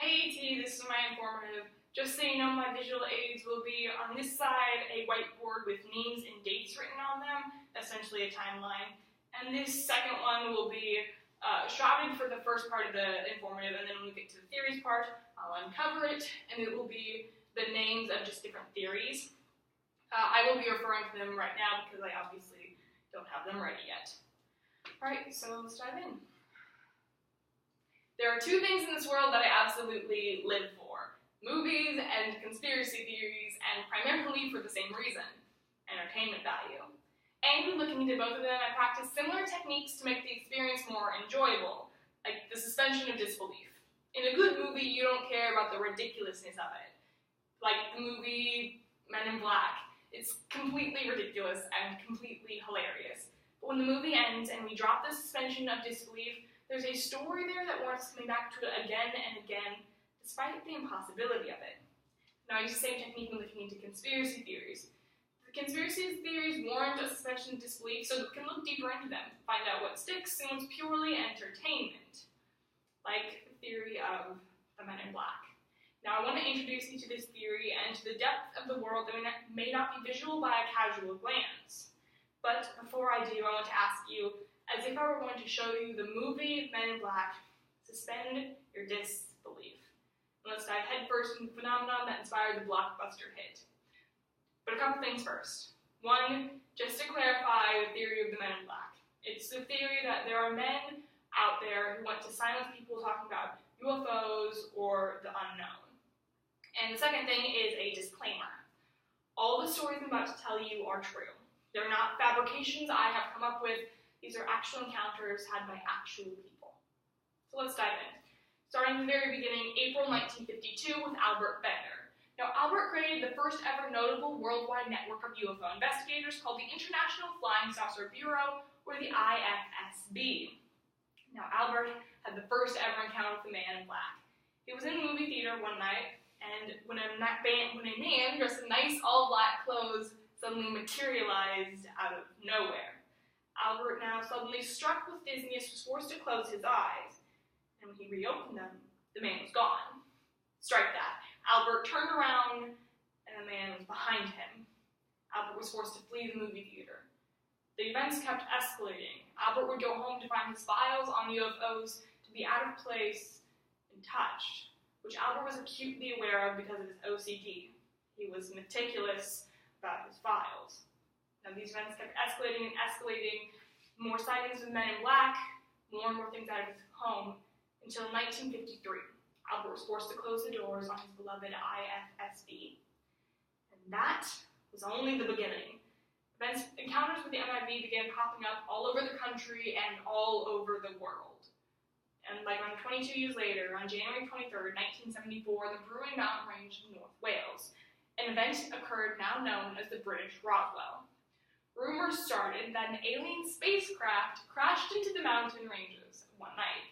Hey T, this is my informative. Just so you know, my visual aids will be on this side, a whiteboard with names and dates written on them, essentially a timeline. And this second one will be shrouded for the first part of the informative, and then when we get to the theories part, I'll uncover it, and it will be the names of just different theories. I will be referring to them right now because I obviously don't have them ready yet. Alright, so let's dive in. There are two things in this world that I absolutely live for: movies and conspiracy theories, and primarily for the same reason: entertainment value. And when looking into both of them, I practice similar techniques to make the experience more enjoyable, like the suspension of disbelief. In a good movie, you don't care about the ridiculousness of it. Like the movie Men in Black. It's completely ridiculous and completely hilarious. But when the movie ends and we drop the suspension of disbelief, there's a story there that warrants coming back to it again and again, despite the impossibility of it. Now, I use the same technique when looking into conspiracy theories. The conspiracy theories warrant a suspension of disbelief so that we can look deeper into them, find out what sticks and what's purely entertainment, like the theory of the Men in Black. Now, I want to introduce you to this theory and to the depth of the world that may not be visual by a casual glance. But before I do, I want to ask you, as if I were going to show you the movie Men in Black, suspend your disbelief. And let's dive headfirst into the phenomenon that inspired the blockbuster hit. But a couple things first. One, just to clarify the theory of the Men in Black. It's the theory that there are men out there who want to silence people talking about UFOs or the unknown. And the second thing is a disclaimer. All the stories I'm about to tell you are true. They're not fabrications I have come up with. These are actual encounters had by actual people. So let's dive in. Starting at the very beginning, April 1952 with Albert Bender. Now, Albert created the first ever notable worldwide network of UFO investigators called the International Flying Saucer Bureau, or the IFSB. Now, Albert had the first ever encounter with the Man in Black. He was in a movie theater one night, and when a man dressed in nice all-black clothes suddenly materialized out of nowhere. Albert, now suddenly struck with dizziness, was forced to close his eyes, and when he reopened them, the man was gone. Strike that. Albert turned around, and the man was behind him. Albert was forced to flee the movie theater. The events kept escalating. Albert would go home to find his files on UFOs to be out of place and touched, which Albert was acutely aware of because of his OCD. He was meticulous about his files. Now, these events kept escalating and escalating. More sightings of Men in Black, more and more things out of his home, until 1953. Albert was forced to close the doors on his beloved IFSB. And that was only the beginning. Encounters with the MIB began popping up all over the country and all over the world. And like around 22 years later, on January 23rd, 1974, the Bruin Mountain Range in North Wales, an event occurred now known as the British Roswell. Rumors started that an alien spacecraft crashed into the mountain ranges one night.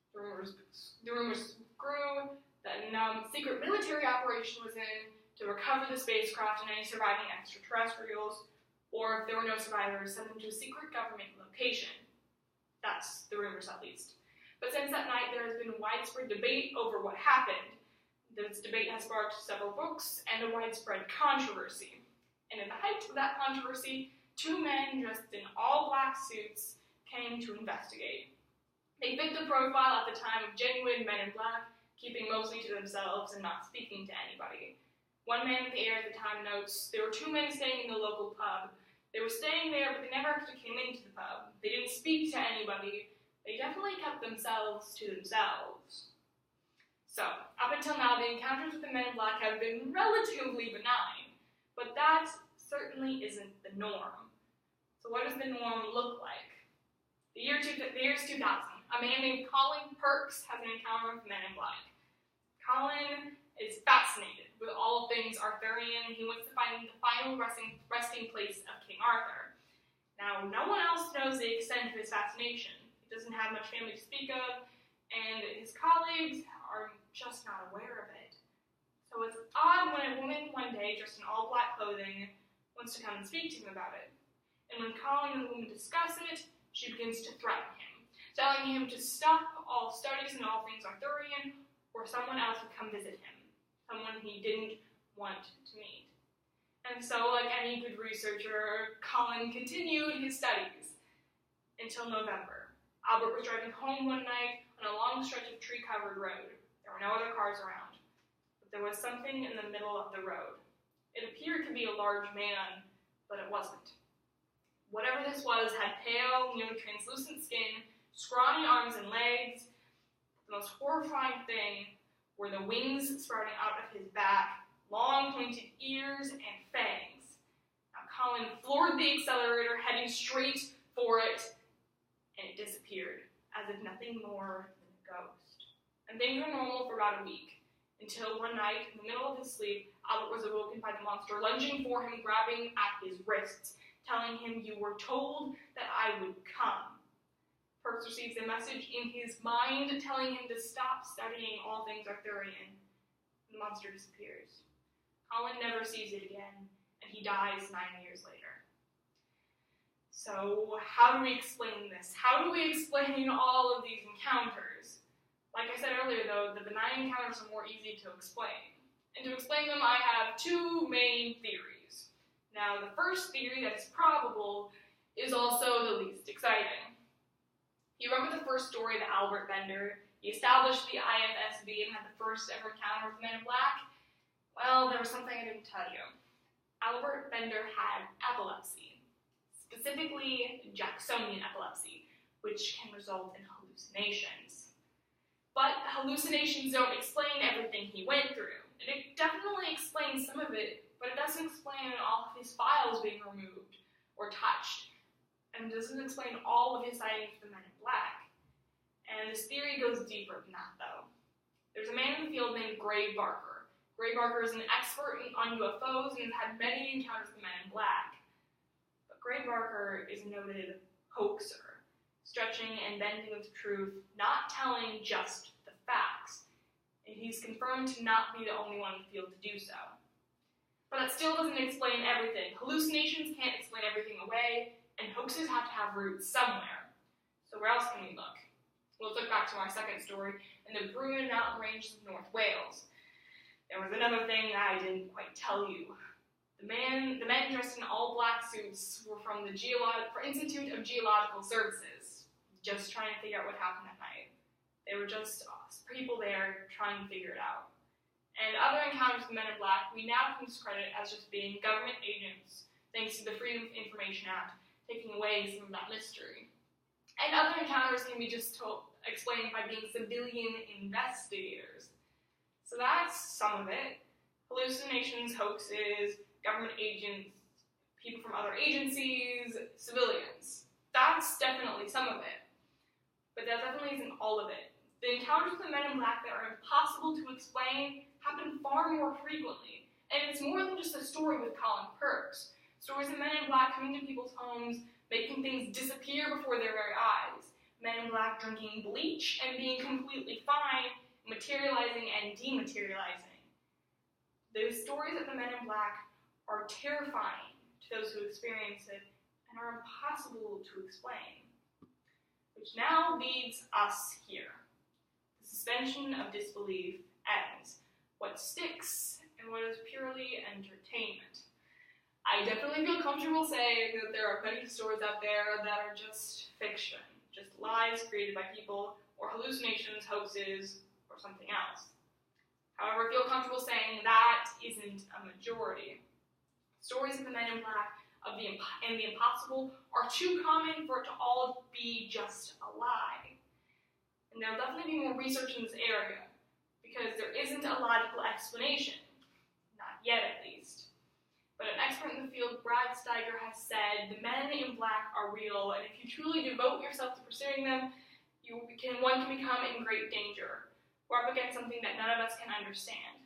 The rumors grew that a secret military operation was in to recover the spacecraft and any surviving extraterrestrials, or if there were no survivors, send them to a secret government location. That's the rumors, at least. But since that night, there has been widespread debate over what happened. This debate has sparked several books and a widespread controversy. And in the height of that controversy, two men dressed in all-black suits came to investigate. They fit the profile at the time of genuine Men in Black, keeping mostly to themselves and not speaking to anybody. One man at the air at the time notes, there were two men staying in the local pub. They were staying there, but they never actually came into the pub. They didn't speak to anybody. They definitely kept themselves to themselves. So, up until now, the encounters with the Men in Black have been relatively benign, but that certainly isn't the norm. So what does the norm look like? The year is 2000. A man named Colin Perks has an encounter with Men in Black. Colin is fascinated with all things Arthurian. He wants to find the final resting place of King Arthur. Now, no one else knows the extent of his fascination. He doesn't have much family to speak of, and his colleagues are just not aware of it. So it's odd when a woman one day, dressed in all-black clothing, wants to come and speak to him about it. And when Colin and the woman discuss it, she begins to threaten him, telling him to stop all studies and all things Arthurian, or someone else would come visit him, someone he didn't want to meet. And so, like any good researcher, Colin continued his studies until November. Albert was driving home one night on a long stretch of tree-covered road. There were no other cars around, but there was something in the middle of the road. It appeared to be a large man, but it wasn't. Whatever this was had pale, nearly translucent skin, scrawny arms and legs. The most horrifying thing were the wings sprouting out of his back, long pointed ears and fangs. Now Colin floored the accelerator, heading straight for it, and it disappeared, as if nothing more than a ghost. And things were normal for about a week, until one night, in the middle of his sleep, Albert was awoken by the monster lunging for him, grabbing at his wrists, telling him, "You were told that I would come." Perks receives a message in his mind telling him to stop studying all things Arthurian. The monster disappears. Colin never sees it again, and he dies 9 years later. So, how do we explain this? How do we explain all of these encounters? Like I said earlier, though, the benign encounters are more easy to explain. And to explain them, I have two main theories. Now, the first theory that is probable is also the least exciting. You remember the first story of Albert Bender? He established the IFSB and had the first ever encounter with Men in Black? Well, there was something I didn't tell you. Albert Bender had epilepsy, specifically Jacksonian epilepsy, which can result in hallucinations. But hallucinations don't explain everything he went through. And it definitely explains some of it, but it doesn't explain all of his files being removed or touched. And it doesn't explain all of his sightings of the Men in Black. And this theory goes deeper than that, though. There's a man in the field named Gray Barker. Gray Barker is an expert on UFOs and has had many encounters with the Men in Black. But Gray Barker is a noted hoaxer, stretching and bending with truth, not telling just the facts. And he's confirmed to not be the only one in the field to do so. But that still doesn't explain everything. Hallucinations can't explain everything away, and hoaxes have to have roots somewhere. So where else can we look? We'll look back to our second story in the Bruin Mountain Ranges of North Wales. There was another thing that I didn't quite tell you. The men dressed in all black suits were from the Institute of Geological Services, just trying to figure out what happened that night. They were just people there trying to figure it out. And other encounters with Men in Black, we now can discredit as just being government agents, thanks to the Freedom of Information Act, taking away some of that mystery. And other encounters can be just explained by being civilian investigators. So that's some of it. Hallucinations, hoaxes, government agents, people from other agencies, civilians. That's definitely some of it. But that definitely isn't all of it. The encounters with the Men in Black that are impossible to explain happen far more frequently. And it's more than just a story with Colin Perks. Stories of Men in Black coming to people's homes, making things disappear before their very eyes. Men in Black drinking bleach and being completely fine, materializing and dematerializing. Those stories of the Men in Black are terrifying to those who experience it and are impossible to explain. Which now leads us here. The suspension of disbelief ends. What sticks and what is purely entertainment. I definitely feel comfortable saying that there are many stories out there that are just fiction, just lies created by people, or hallucinations, hoaxes, or something else. However, I feel comfortable saying that isn't a majority. Stories of the Men in Black and the impossible are too common for it to all be just a lie. And there'll definitely be more research in this area, because there isn't a logical explanation. Not yet, at least. But an expert in the field, Brad Steiger, has said the Men in Black are real, and if you truly devote yourself to pursuing them, one can become in great danger. We're up against something that none of us can understand.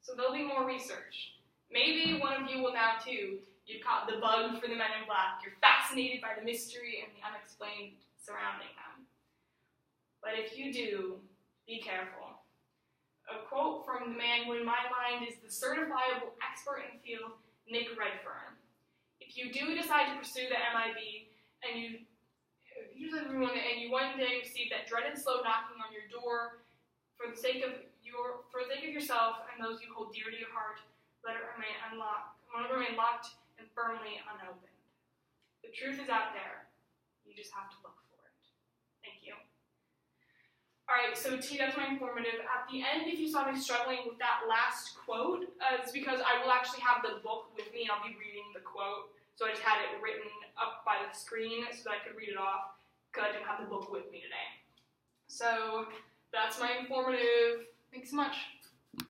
So there'll be more research. Maybe one of you will now too. You've caught the bug for the Men in Black. You're fascinated by the mystery and the unexplained surrounding them. But if you do, be careful. A quote from the man who in my mind is the certifiable expert in the field, Nick Redfern. If you do decide to pursue the MIB, and you one day receive that dreaded slow knocking on your door for the sake of For the sake of yourself and those you hold dear to your heart, let it remain locked and firmly unopened. The truth is out there. You just have to look for it. Thank you. Alright, so T, that's my informative. At the end, if you saw me struggling with that last quote, it's because I will actually have the book with me. I'll be reading the quote. So I just had it written up by the screen so that I could read it off, because I didn't have the book with me today. So that's my informative. Thanks so much.